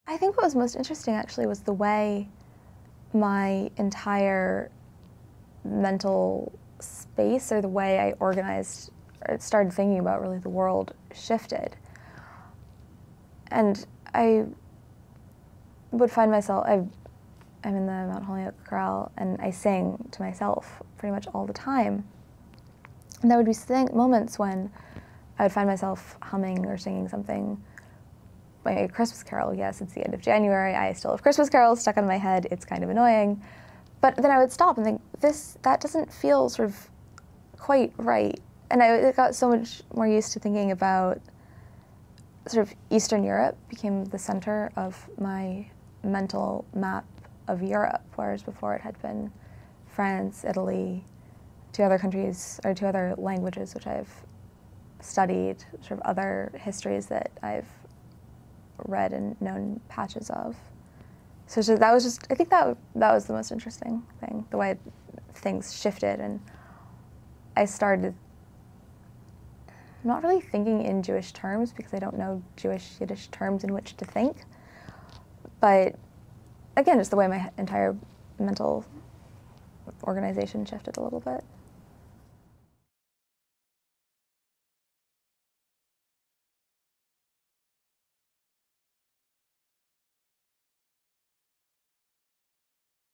I think what was most interesting actually was the way my entire mental space, or the way I organized, or started thinking about really the world, shifted. And I would find myself, I'm in the Mount Holyoke chorale, and I sing to myself pretty much all the time. And there would be moments when I would find myself humming or singing something, like a Christmas carol. Yes, it's the end of January, I still have Christmas carols stuck in my head, it's kind of annoying. But then I would stop and think, that doesn't feel sort of quite right. And I got so much more used to thinking about sort of Eastern Europe became the center of my mental map of Europe, whereas before it had been France, Italy, two other countries, or two other languages which I've studied, sort of other histories that I've read and known patches of. So that was just, I think that was the most interesting thing, the way things shifted, and I started not really thinking in Jewish terms because I don't know Jewish Yiddish terms in which to think, but again, just the way my entire mental organization shifted a little bit.